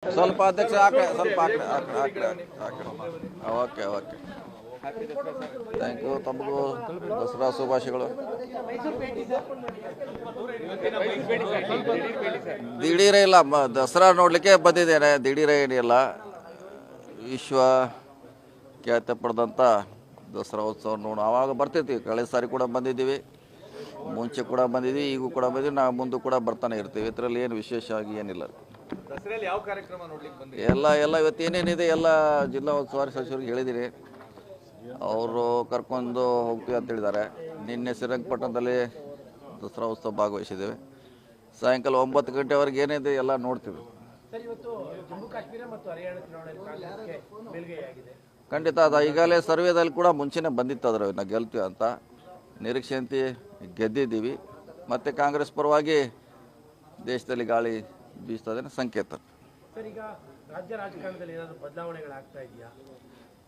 ಸ್ವಲ್ಪ ಅಧ್ಯಕ್ಷ ಸ್ವಲ್ಪ ಓಕೆ ಓಕೆ ಥ್ಯಾಂಕ್ ಯು. ತಮಗೂ ದಸರಾ ಶುಭಾಶಯಗಳು. ದಿಢೀರೇ ಇಲ್ಲ, ದಸರಾ ನೋಡಲಿಕ್ಕೆ ಬಂದಿದ್ದೇನೆ, ದಿಢೀರೇ ಏನಿಲ್ಲ. ವಿಶ್ವ ಖ್ಯಾತಿ ಪಡೆದಂಥ ದಸರಾ ಉತ್ಸವ ನೋಡು ಆವಾಗ ಬರ್ತಿರ್ತೀವಿ. ಕಳೆದ ಸಾರಿ ಕೂಡ ಬಂದಿದ್ದೀವಿ, ಮುಂಚೆ ಕೂಡ ಬಂದಿದ್ದೀವಿ, ಈಗೂ ಕೂಡ ಬಂದಿದ್ದೀವಿ, ನಾವು ಮುಂದೆ ಕೂಡ ಬರ್ತಾನೆ ಇರ್ತೀವಿ. ಇದರಲ್ಲಿ ಏನು ವಿಶೇಷವಾಗಿ ಏನಿಲ್ಲ. ಯಾವ ಕಾರ್ಯಕ್ರಮ ನೋಡ್ಲಿಕ್ಕೆ ಬಂದ್ರಿ? ಎಲ್ಲ ಇವತ್ತು ಏನೇನಿದೆ ಎಲ್ಲ ಜಿಲ್ಲಾ ಉಸ್ತುವಾರಿ ಸಚಿವರಿಗೆ ಹೇಳಿದ್ದೀನಿ, ಅವರು ಕರ್ಕೊಂಡು ಹೋಗ್ತೀವಿ ಅಂತ ಹೇಳಿದ್ದಾರೆ. ನಿನ್ನೆ ಶ್ರೀರಂಗಪಟ್ಟಣದಲ್ಲಿ ದಸರಾ ಉತ್ಸವ ಭಾಗವಹಿಸಿದ್ದೇವೆ. ಸಾಯಂಕಾಲ 9 ಗಂಟೆವರೆಗೆ ಏನಿದೆ ಎಲ್ಲ ನೋಡ್ತೀವಿ. ಖಂಡಿತ ಅದು ಈಗಾಗಲೇ ಸರ್ವೇದಲ್ಲಿ ಕೂಡ ಮುಂಚೆನೇ ಬಂದಿತ್ತು, ಅದರ ನಾವು ಗೆಲ್ತೀವಿ ಅಂತ ನಿರೀಕ್ಷೆಯಂತೆ ಗೆದ್ದಿದ್ದೀವಿ. ಮತ್ತು ಕಾಂಗ್ರೆಸ್ ಪರವಾಗಿ ದೇಶದಲ್ಲಿ ಗಾಳಿ ಬೀಸ್ತದೆ ಸಂಕೇತ.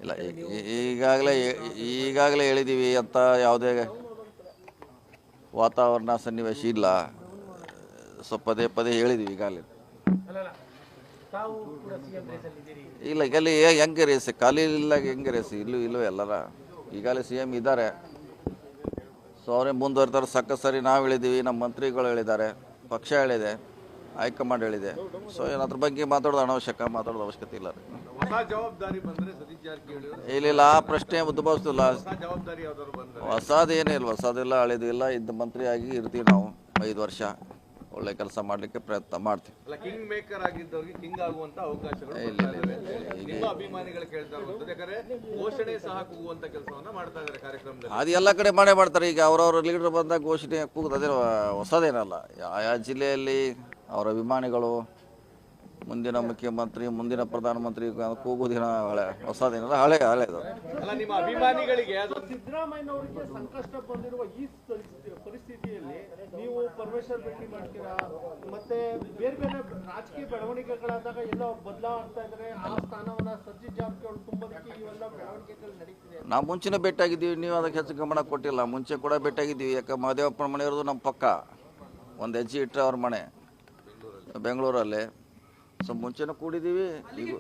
ಇಲ್ಲ, ಈಗಾಗಲೇ ಹೇಳಿದ್ದೀವಿ ಅಂತ ಯಾವುದೇ ವಾತಾವರಣ ಸನ್ನಿವೇಶ ಇಲ್ಲ. ಪದೇ ಪದೇ ಹೇಳಿದ್ದೀವಿ ಈಗಾಗಲೇ. ಇಲ್ಲ ಈಗಲ್ಲಿ ಹೆಂಗೆ ರೇಸಿ ಖಾಲಿ ಇಲ್ಲ, ಹೆಂಗೆ ರೇಸಿ ಇಲ್ಲೂ ಎಲ್ಲರ ಈಗಾಗಲೇ CM ಇದ್ದಾರೆ. ಸೊ ಅವರೇ ಮುಂದುವರಿತಾರೆ. ಸಕ್ಕ ಸರಿ ನಾವು ಹೇಳಿದ್ದೀವಿ, ನಮ್ಮ ಮಂತ್ರಿಗಳು ಹೇಳಿದ್ದಾರೆ, ಪಕ್ಷ ಹೇಳಿದೆ, ಹೈಕಮಾಂಡ್ ಹೇಳಿದೆ. ಸೊ ಅದ್ರ ಬಗ್ಗೆ ಮಾತಾಡೋದು ಅವಶ್ಯಕತೆ ಇಲ್ಲ. ಇಲ್ಲ ಆ ಪ್ರಶ್ನೆ ಉದ್ಭವಿಸ್ತಿಲ್ಲ. ಹೊಸದೇನಿಲ್ಲ, ಹೊಸದಿಲ್ಲ, ಹಳೇದು ಇಲ್ಲ. ಇದ್ದ ಮಂತ್ರಿಯಾಗಿ ಇರ್ತೀವಿ ನಾವು 5 ವರ್ಷ. ಒಳ್ಳೆ ಕೆಲಸ ಮಾಡಲಿಕ್ಕೆ ಪ್ರಯತ್ನ ಮಾಡ್ತೀವಿ. ಕಿಂಗ್ ಮೇಕರ್ ಆಗಿದ್ದವರಿಗೆ ಕಿಂಗ್ ಆಗುವಂತ ಅವಕಾಶಗಳು ಅಭಿಮಾನಿಗಳು ಕೇಳ್ತಾ ಇರುವಂತದ್ದು. ಯಾಕಂದ್ರೆ ಘೋಷಣೆ ಸಹ ಕೂಗುವಂತ ಕೆಲಸವನ್ನ ಮಾಡ್ತಾ ಇದ್ದಾರೆ ಕಾರ್ಯಕ್ರಮದಲ್ಲಿ. ಅದು ಎಲ್ಲ ಕಡೆ ಮಾಡ್ತಾರೆ. ಈಗ ಅವರವ್ರ ಲೀಡರ್ ಬಂದಾಗ ಘೋಷಣೆ ಕೂಗುತ್ತದೆ, ಹೊಸದೇನಲ್ಲ. ಯಾವ ಜಿಲ್ಲೆಯಲ್ಲಿ ಅವರ ಅಭಿಮಾನಿಗಳು ಮುಂದಿನ ಮುಖ್ಯಮಂತ್ರಿ, ಮುಂದಿನ ಪ್ರಧಾನಮಂತ್ರಿ ಕೂಗುದಿನ ಹೊಸದೇನಲ್ಲ, ಹಳೇದು. ಅಲ್ಲ, ನಿಮ್ಮ ಅಭಿಮಾನಿಗಳಿಗೆ ಸಿದ್ದರಾಮಯ್ಯ ಅವರಿಗೆ ಸಂಕಷ್ಟ ಬಂದಿರುವ ಈ ಪರಿಸ್ಥಿತಿಯಲ್ಲಿ ನೀವು ಪರಮೇಶ್ವರ್ ಭೇಟಿ ಮಾಡ್ತೀರಾ, ಮತ್ತೆ ಬೇರೆ ಬೇರೆ ರಾಜಕೀಯ ಬೆಳವಣಿಗೆಗಳಾದಾಗ ಎಲ್ಲ ಬದಲಾಗ್ತಾ ಇದ್ದಾರೆ. ಆ ಸ್ಥಾನವನ್ನ ಸಜ್ಜಿತ್ ಜಾರಕಿಹೊಳಿ ತುಂಬೋದಕ್ಕೆ ಇವೆಲ್ಲ ಬೆಳವಣಿಗೆಗಳು ನಡೀತಿದೆ. ನಾವು ಮುಂಚೆನೇ ಭೇಟಿಯಾಗಿದ್ದೀವಿ, ನೀವು ಅದಕ್ಕೆ ಹೆಚ್ಚು ಗಮನ ಕೊಟ್ಟಿಲ್ಲ. ಮುಂಚೆ ಕೂಡ ಭೇಟಿಯಾಗಿದ್ದೀವಿ. ಯಾಕೆ ಮಹದೇವಪ್ಪನ ಮನೆ ಇರೋದು ನಮ್ಮ ಪಕ್ಕ, ಒಂದು ಹೆಜ್ಜೆ ಇಟ್ಟರೆ ಅವ್ರ ಮನೆ ಬೆಂಗಳೂರಲ್ಲಿ. ಸೊ ಮುಂಚೆನೂ ಕೂಡಿದ್ದೀವಿ, ಈಗ